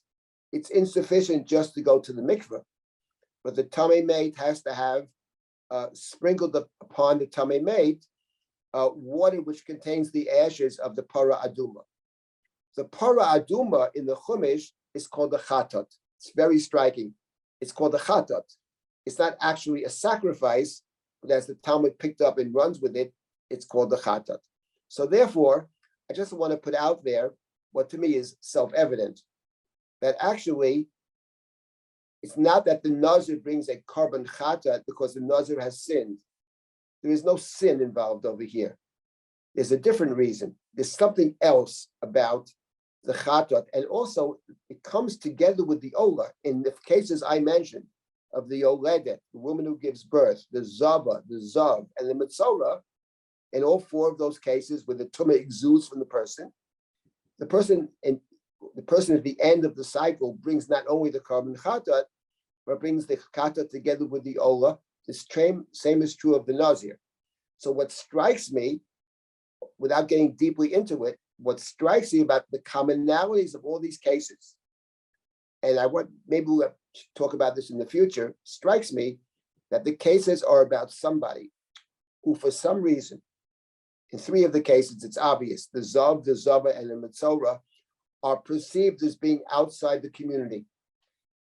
it's insufficient just to go to the mikveh, but the tamei mate has to have sprinkled upon the tamei mate water which contains the ashes of the para aduma. The para aduma in the Chumash is called the chatat. It's very striking. It's called the chatat. It's not actually a sacrifice, but as the Talmud picked up and runs with it, it's called the chatat. So therefore, I just want to put out there what to me is self-evident, that actually It's not that the Nazir brings a carbon chatat because the Nazir has sinned. There is no sin involved over here. There's a different reason. There's something else about the chatat, and also it comes together with the ola. In the cases I mentioned of the oledet, the woman who gives birth, the zaba, the zav, and the mitzora, in all four of those cases where the tumah exudes from the person at the end of the cycle brings not only the carbon chatat, but brings the chatat together with the ola. The same is true of the Nazir. So what strikes me, without getting deeply into it, what strikes me about the commonalities of all these cases, and maybe we'll talk about this in the future, strikes me that the cases are about somebody who, for some reason, in three of the cases, it's obvious, the Zav, the Zava, and the Metzora are perceived as being outside the community,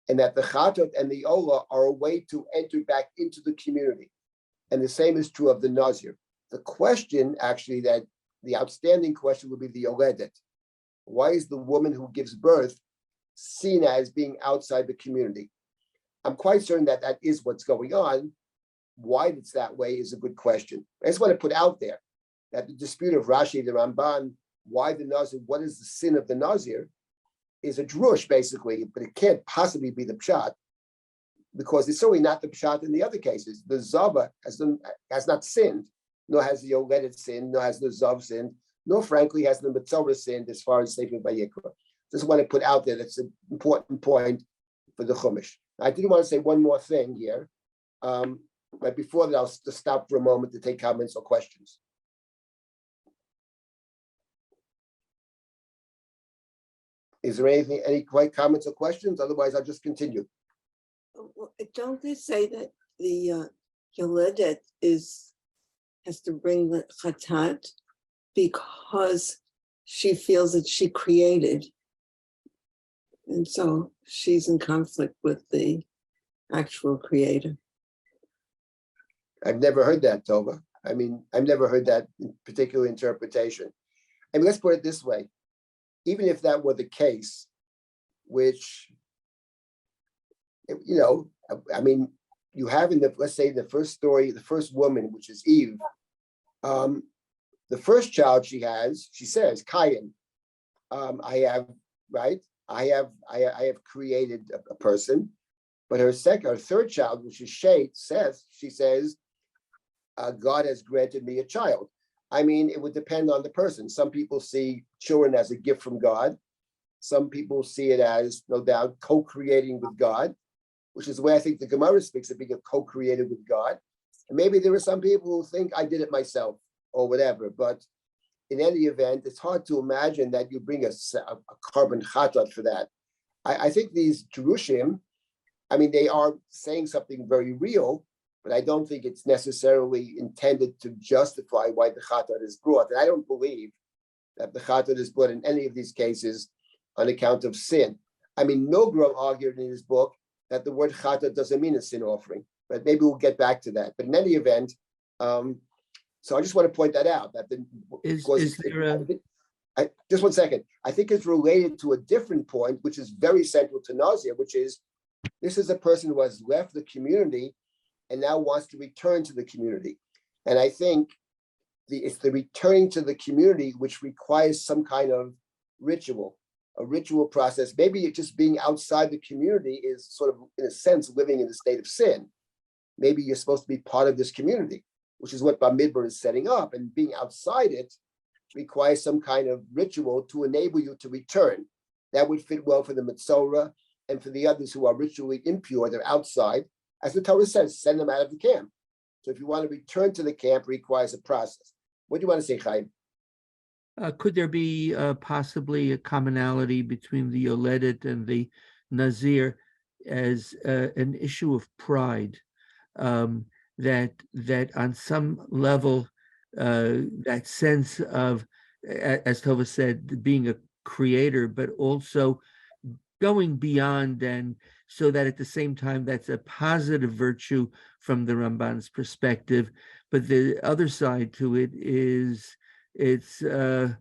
and that the Chatot and the Ola are a way to enter back into the community. And the same is true of the Nazir. The question, actually, that the outstanding question would be the Yoledet. Why is the woman who gives birth seen as being outside the community? I'm quite certain that that is what's going on. Why it's that way is a good question. I just want to put out there that the dispute of Rashi, the Ramban, why the Nazir, what is the sin of the Nazir, is a drush, basically, but it can't possibly be the pshat, because it's certainly not the pshat in the other cases. The Zava has not sinned, nor has the Yoledet sinned, nor has the Zav sinned, nor frankly has the Metzora sinned as far as Sefer Vayikra. Just want to put out there that's an important point for the Chumash. I did want to say one more thing here, but before that, I'll just stop for a moment to take comments or questions. Is there any comments or questions? Otherwise, I'll just continue. Well, don't they say that the Yoledet has to bring the chatat because she feels that she created, and so she's in conflict with the actual creator? I've never heard that, Tova. I mean, I've never heard that particular interpretation. I mean, let's put it this way. Even if that were the case, which, you know, I mean, you have in the, let's say the first story, the first woman, which is Eve, the first child she has, she says, Kayin, I have created a person, but her third child, which is Seth, she says, God has granted me a child. I mean, it would depend on the person. Some people see children as a gift from God. Some people see it as, no doubt, co-creating with God, which is the way I think the Gemara speaks of being a co-creator with God. And maybe there are some people who think I did it myself or whatever. But in any event, it's hard to imagine that you bring a carbon chatat for that. I think these Jerushim, I mean, they are saying something very real, but I don't think it's necessarily intended to justify why the chatat is brought. And I don't believe that the chatat is brought in any of these cases on account of sin. I mean, Milgram argued in his book that the word chatat doesn't mean a sin offering, but maybe we'll get back to that. But in any event, so I just want to point that out. That just one second. I think it's related to a different point, which is very central to Nazir, which is this is a person who has left the community and now wants to return to the community. And I think it's the returning to the community which requires some kind of ritual, a ritual process. Maybe just being outside the community is sort of, in a sense, living in a state of sin. Maybe you're supposed to be part of this community, which is what Bamidbar is setting up. And being outside it requires some kind of ritual to enable you to return. That would fit well for the Metzora and for the others who are ritually impure, they're outside. As the Torah says, send them out of the camp. So if you want to return to the camp, it requires a process. What do you want to say, Chaim? Could there be possibly a commonality between the Yoledet and the Nazir as an issue of pride? That on some level, that sense of, as Tova said, being a creator, but also going beyond, and so that at the same time that's a positive virtue from the Ramban's perspective, but the other side to it is it's a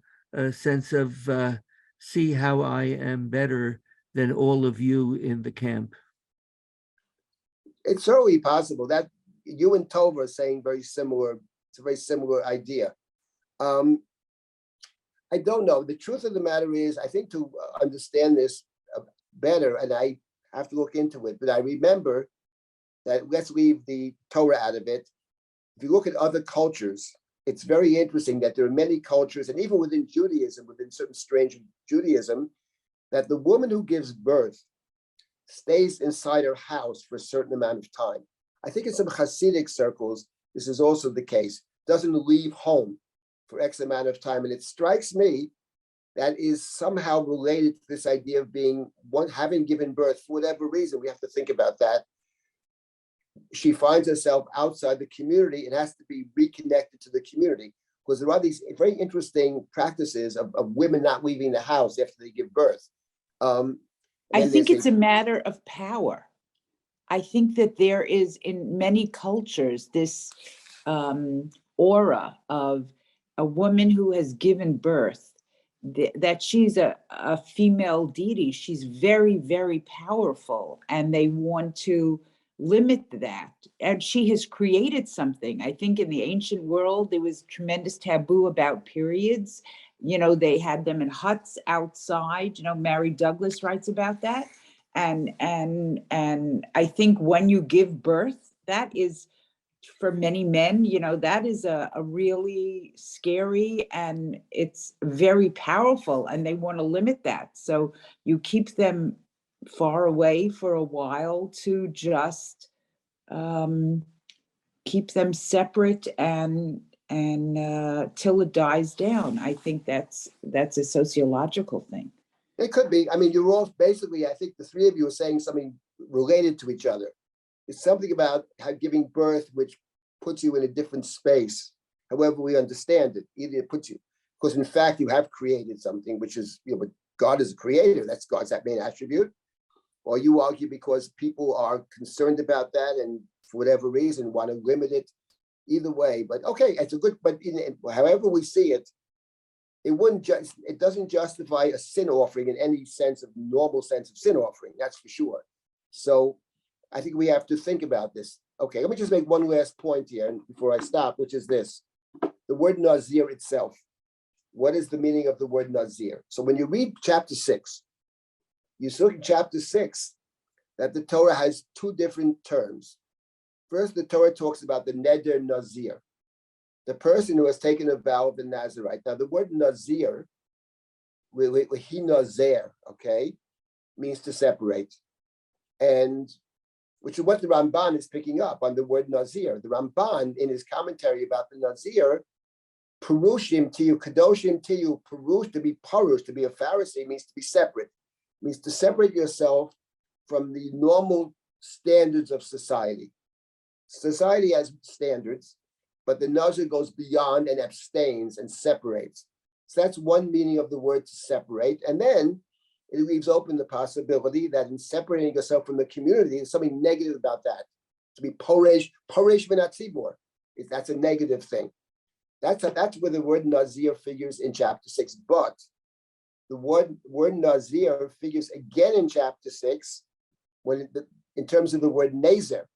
sense of see how I am better than all of you in the camp. It's certainly possible that you and Tova are saying very similar. It's a very similar idea. I don't know. The truth of the matter is, I think to understand this better, and I have to look into it, but I remember that, let's leave the Torah out of it. If you look at other cultures, it's very interesting that there are many cultures, and even within Judaism, within certain strange Judaism, that the woman who gives birth stays inside her house for a certain amount of time. I think in some Hasidic circles, this is also the case, doesn't leave home for X amount of time. And it strikes me that is somehow related to this idea of being one, having given birth for whatever reason. We have to think about that. She finds herself outside the community and has to be reconnected to the community, because there are these very interesting practices of women not leaving the house after they give birth. I think it's a matter of power. I think that there is in many cultures this aura of a woman who has given birth, that she's a female deity. She's very, very powerful, and they want to limit that. And she has created something. I think in the ancient world, there was tremendous taboo about periods. You know, they had them in huts outside. You know, Mary Douglas writes about that. And I think when you give birth, that is, for many men, you know, that is a really scary, and it's very powerful, and they want to limit that. So you keep them far away for a while to just keep them separate and till it dies down. I think that's a sociological thing. It could be. I mean, you're all basically, I think the three of you are saying something related to each other. It's something about how giving birth, which puts you in a different space, however we understand it. Either it puts you, because in fact, you have created something, which is, you know, but God is a creator. That's God's that main attribute. Or you argue because people are concerned about that and for whatever reason want to limit it. Either way, but okay, it's a good, but however we see it, it doesn't justify a sin offering in any sense of normal sense of sin offering, that's for sure. So I think we have to think about this. Okay, let me just make one last point here before I stop, which is this. The word Nazir itself. What is the meaning of the word Nazir? So when you read chapter 6, you see in chapter 6 that the Torah has two different terms. First, the Torah talks about the neder Nazir, the person who has taken a vow of the Nazarite. Now, the word Nazir, he Nazir, okay, means to separate. And which is what the Ramban is picking up on the word Nazir. The Ramban, in his commentary about the Nazir, Perushim to you, Kadoshim to you, Perush, to be Parush, to be a Pharisee, means to be separate, means to separate yourself from the normal standards of society. Society has standards, but the Nazir goes beyond and abstains and separates. So that's one meaning of the word to separate. And then it leaves open the possibility that in separating yourself from the community, there's something negative about that. To be poresh v'natzibor, that's a negative thing. That's where the word Nazir figures in chapter 6. But the word Nazir figures again in chapter 6 when in terms of the word Nazir.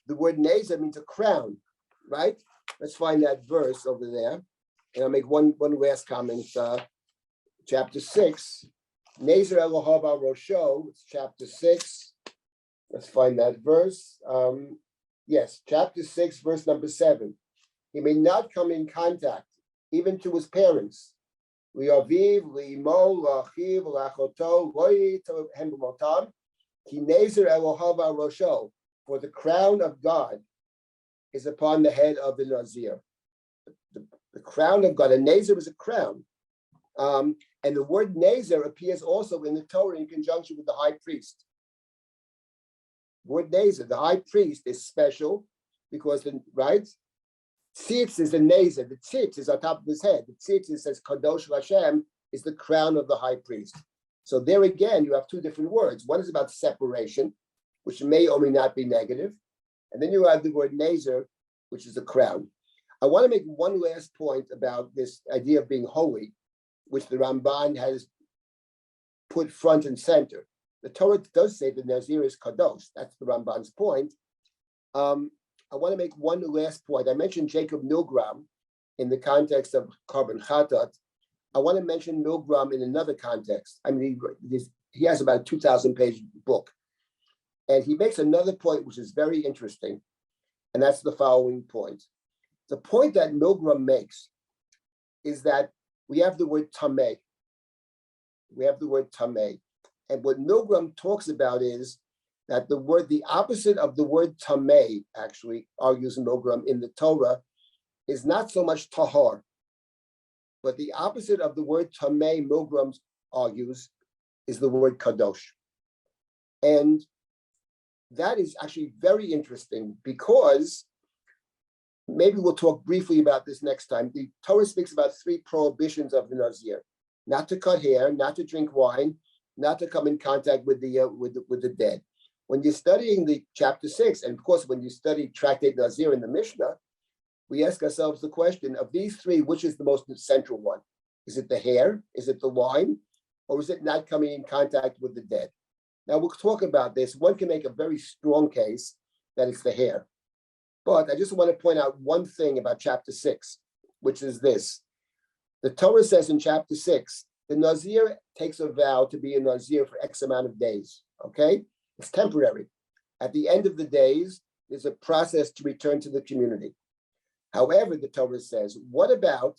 The word Nazir means a crown, right? Let's find that verse over there. And I'll make one last comment. Chapter 6. Nazir Elohov al Rosho, it's chapter 6. Let's find that verse. Yes, chapter 6, verse number 7. He may not come in contact, even to his parents. Liaviv, liimo, lachiv, lachoto, loyi hem b'motam, ki Nazir Elohov al Rosho, for the crown of God is upon the head of the Nazir. The crown of God, a Nazir is a crown. And the word Nazir appears also in the Torah in conjunction with the high priest. The word Nazir, the high priest, is special because, right? Tzitz is a Nazir. The tzitz is on top of his head. The tzitz, it says Kadosh Hashem, is the crown of the high priest. So there again, you have two different words. One is about separation, which may or may not be negative. And then you have the word Nazir, which is a crown. I want to make one last point about this idea of being holy, which the Ramban has put front and center. The Torah does say that Nazir is kadosh. That's the Ramban's point. I want to make one last point. I mentioned Jacob Milgram in the context of carbon chatat. I want to mention Milgram in another context. I mean, he has about a 2,000-page book. And he makes another point, which is very interesting. And that's the following point. The point that Milgram makes is that we have the word tameh. We have the word tameh. And what Milgram talks about is that the opposite of the word tameh, actually, argues Milgram in the Torah, is not so much tahar, but the opposite of the word tameh, Milgram argues, is the word kadosh. And that is actually very interesting because maybe we'll talk briefly about this next time. The Torah speaks about 3 prohibitions of the Nazir: not to cut hair, not to drink wine, not to come in contact with the dead. When you're studying the chapter 6, and of course, when you study Tractate Nazir in the Mishnah, we ask ourselves the question of these 3, which is the most central one? Is it the hair? Is it the wine? Or is it not coming in contact with the dead? Now we'll talk about this. One can make a very strong case that it's the hair. But I just want to point out one thing about chapter 6, which is this. The Torah says in chapter 6, the Nazir takes a vow to be a Nazir for X amount of days, okay? It's temporary. At the end of the days, there's a process to return to the community. However, the Torah says, what about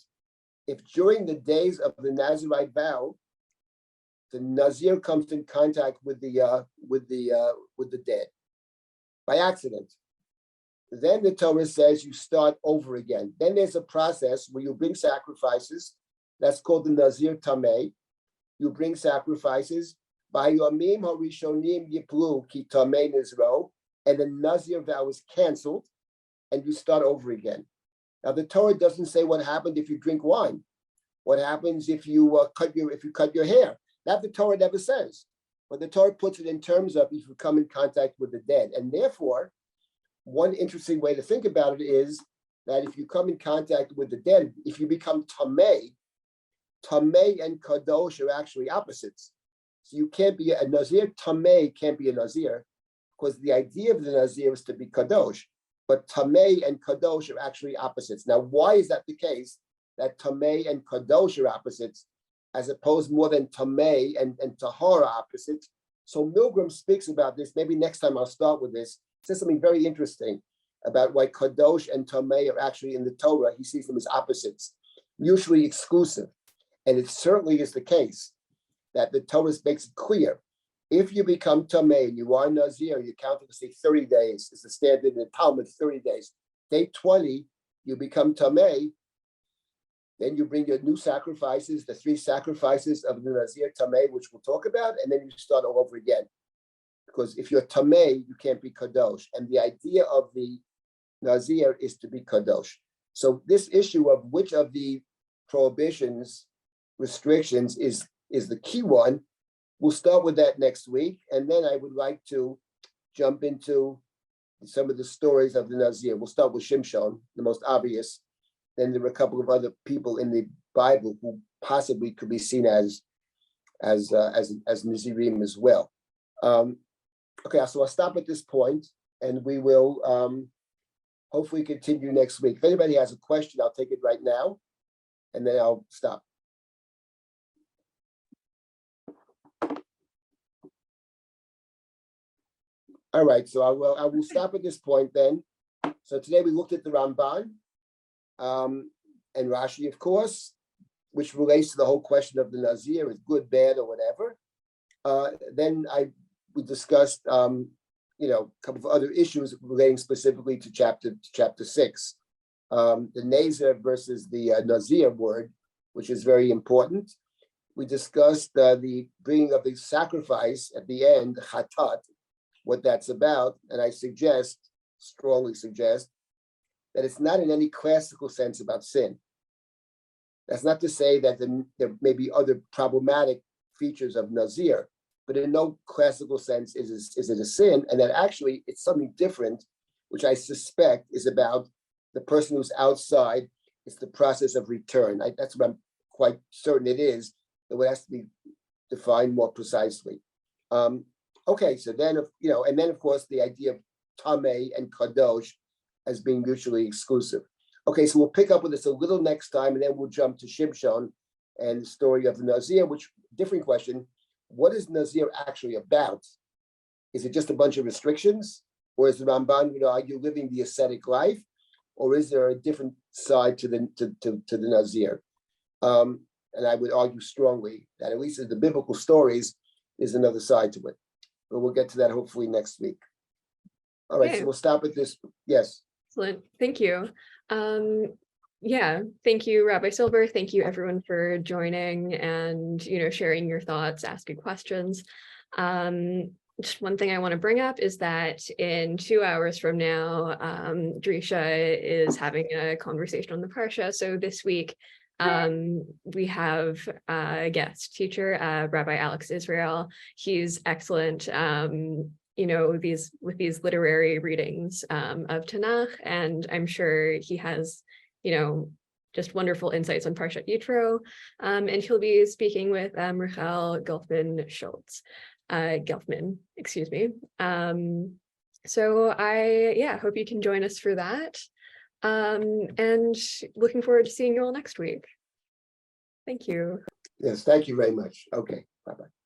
if during the days of the Nazarite vow, the Nazir comes in contact with the dead by accident? Then the Torah says you start over again. Then there's a process where you bring sacrifices. That's called the Nazir Tameh. You bring sacrifices. B'hayomim harishonim yiplu ki tameh nizro, and the Nazir vow is canceled, and you start over again. Now the Torah doesn't say what happened if you drink wine. What happens if you cut your hair? That the Torah never says. But the Torah puts it in terms of if you come in contact with the dead, and therefore, one interesting way to think about it is that if you come in contact with the dead, if you become tameh, tameh and kadosh are actually opposites. So you can't be a Nazir, tameh can't be a Nazir, because the idea of the Nazir is to be kadosh. But tameh and kadosh are actually opposites. Now, why is that the case, that tameh and kadosh are opposites, as opposed more than tameh and tahara opposites? So Milgram speaks about this. Maybe next time I'll start with this. Says something very interesting about why kadosh and tameh are actually in the Torah. He sees them as opposites, mutually exclusive. And it certainly is the case that the Torah makes it clear. If you become tameh, you are Nazir, you count it to say 30 days is the standard in the Talmud, 30 days. Day 20, you become tameh, then you bring your new sacrifices, the 3 sacrifices of the Nazir tameh, which we'll talk about, and then you start all over again. Because if you're tameh, you can't be kadosh. And the idea of the Nazir is to be kadosh. So this issue of which of the prohibitions, restrictions is the key one, we'll start with that next week. And then I would like to jump into some of the stories of the Nazir. We'll start with Shimshon, the most obvious. Then there were a couple of other people in the Bible who possibly could be seen as Nazirim as well. Okay, so I'll stop at this point, and we will hopefully continue next week. If anybody has a question, I'll take it right now, and then I'll stop. All right, so I will stop at this point then. So today we looked at the Ramban and Rashi, of course, which relates to the whole question of the Nazir, is good, bad, or whatever. Then we discussed, a couple of other issues relating specifically to chapter 6, the Nazir versus the Nazir word, which is very important. We discussed the bringing of the sacrifice at the end, chatat, what that's about, and I strongly suggest, that it's not in any classical sense about sin. That's not to say that there may be other problematic features of Nazir, but in no classical sense is it a sin, and that actually it's something different, which I suspect is about the person who's outside. It's the process of return. That's what I'm quite certain it is, though it has to be defined more precisely. Okay, so then, and then of course the idea of Tameh and Kadosh as being mutually exclusive. Okay, so we'll pick up with this a little next time, and then we'll jump to Shimshon and the story of the Nazir, which, different question, what is Nazir actually about? Is it just a bunch of restrictions? Or is the Ramban, are you living the ascetic life? Or is there a different side to the Nazir? And I would argue strongly that at least in the biblical stories, there's another side to it. But we'll get to that hopefully next week. All right, Okay. so we'll stop at this. Yes. Excellent. Thank you. Yeah, thank you, Rabbi Silber. Thank you, everyone, for joining and sharing your thoughts, asking questions. Just one thing I want to bring up is that in 2 hours from now, Drisha is having a conversation on the Parsha. So this week, we have a guest teacher, Rabbi Alex Israel. He's excellent, with these literary readings of Tanakh, and I'm sure he has, just wonderful insights on Parshat Yitro. And he'll be speaking with Rachel Gelfman, excuse me. So I hope you can join us for that. And looking forward to seeing you all next week. Thank you. Yes, thank you very much. Okay, bye-bye.